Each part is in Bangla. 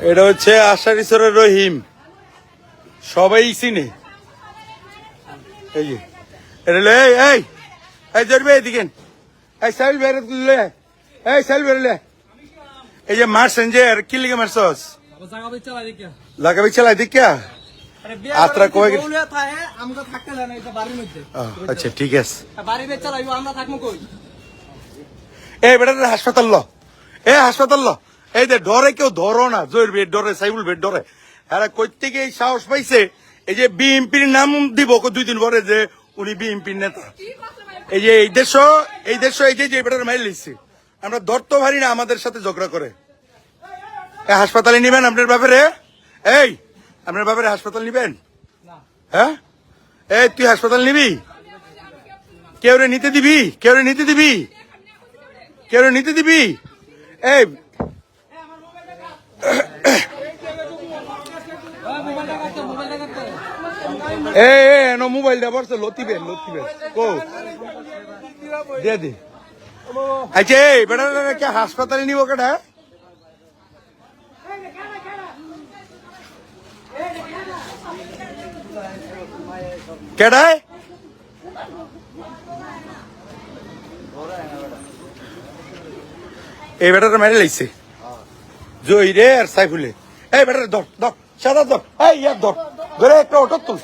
এটা হচ্ছে আশারিসরের রহিম, সবাই চিনে। এই যে এটা এই এই এই জরবে এদিকে এই সাইল বেরলে এই সাইল বেরলে এই যে মারছেন যে আর কি লিগে মারছস লাগাবি চালাই দেখিয়া আত্রা কই আমরা থাকতে জানা এটা বাড়ির মধ্যে। আচ্ছা ঠিক আছে, বাড়ি বেচ চালাইবো আমরা থাকবো কই? এই বেটা হাসপাতাল ল, এই হাসপাতাল ল, এই যে ডরে কেউ ধরো না, জয়ের বেড ডরে, সাইবুল বেড ডরে। এরা কই থেকে এই সাহস পাইছে এই যে বিএনপির নাম দিব 2 দিন পরে যে উনি বিএনপির নেতা। এই যে এই দেশ এই যে বেটার মাইল লিখছে, আমরা ধরতে পারি না, আমাদের সাথে ঝগড়া করে। হাসপাতালে নিবেন আপনার ব্যাপারে? এই আপনার ব্যাপারে হাসপাতাল নিবেন? হ্যাঁ এই তুই হাসপাতাল নিবি? কেউ রে নিতে দিবি? কেউ রে নিতে দিবি? কেউ রে নিতে দিবি? এই মোবাইলটা বলছে লতিবেন কো দিয়ে দি। আচ্ছা এই বেটা হাসপাতালে নিব কেটা? কেডায় এই বেটার মেরে লাইছে জয় রে আর সাইফুলে। এই বেটার ধর ধর সাদা ধর, এই ইয়ার ধর ধরে একটা অটো তুল।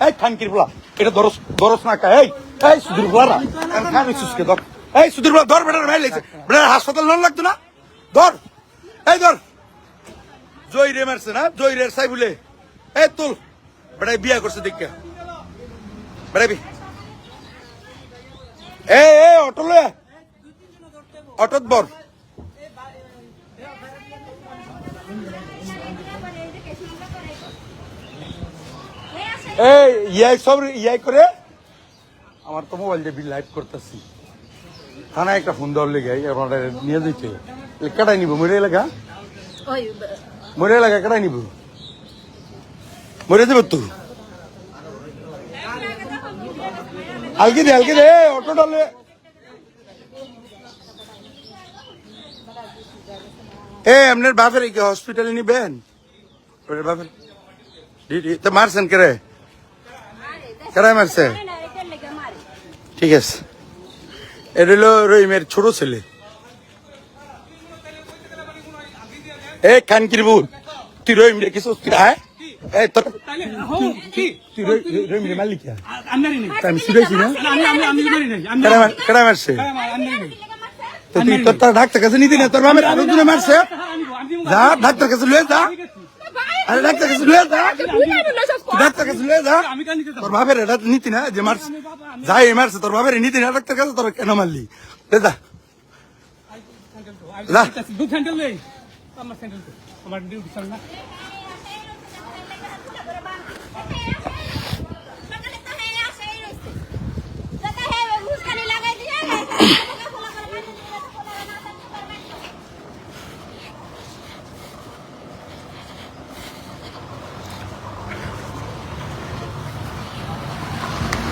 এই খানকির বলা এটা দরস দরস না কা। এই এই সুধীর বলা খান সুস্কে ধর, এই সুধীর বলা ধর, বেটার মেরে লাইছে। বেটার হাসপাতাল নন লাগতো না, ধর এই ধর। জয় রে মারছে না, জয় রে সাইফুলে। এই তুল বেটাই বিয়া করছে দেখা বেড়াবি। এ অটো লয়া অটোত বর। এই ইয়াই সব ইয়াই করে আমার তো মোবাইল দিয়ে লাইভ করতেছি, থানায় একটা ফোন দেওয়ার লেগে নিয়ে দিচ্ছে। কেটাই নিব? মরে এলাকা কেটাই নিব? মরে দেব তো আলকে দে অটো ডালে। আপনার বাপের কি হসপিটালে নিবেন? বাপের মারছেন কেরে? কেরাই মারছে? ঠিক আছে, এটা হলো রহিমের ছোট ছেলে। এ কানকির বুট, তুই রহিম রে কিছু আয় মালিক আমি শুনেছি না কেডা মারছে? তোর ডাক্তার কাছে নিতি না? তোর মামের আরো জনে মারছে, যা ডাক্তার কাছে লয়ে যা। আরে ডাক্তার কাছে লয়ে যা, ডাক্তার কাছে লয়ে যা। তোর ভাবের এটা নীতি না যে মারছে, যাই মারছে তোর ভাবের নীতি না ডাক্তার কাছে, তোর কেন মারলি? যা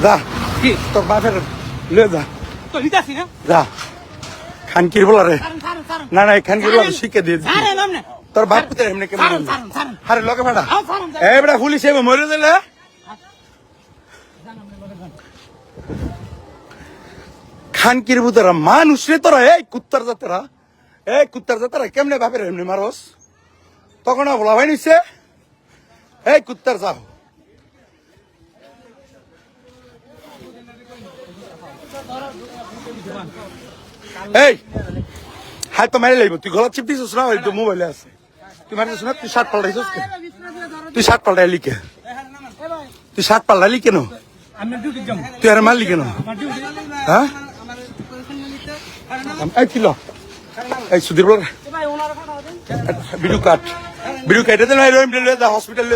যা, তোর বাপের লয়ে যা, যা। খানকির বলা রে না না, খানকির বলা শিখে দিয়ে তোর বাপ এমনি কেমন? আরে লোকে বেড়া এই বেড়া পুলিশ মরে দিলে খানকির বুতারা মানুষ রে তোরা। এই কুত্তার জাতেরা কেমনে বাপের এমনি মারস? তখন বলা ভাই নিচ্ছে এই কুত্তার যাও। এই হাই তো মারি লাগবে, তুই গলা চিপ দিছিস না? তো মোবাইলে আছে, তুই মারিস না? তুই শার্ট পাল্টাইছিস, তুই শার্ট পাল্টাইলি কে? তুই শার্ট পাল্টাইলি কেন? তুই আর মারলি কেন? হ্যাঁ এই ছিল এই সুধীর বল ভিডিও কাট, ভিডিও কেটে দেন হসপিটাল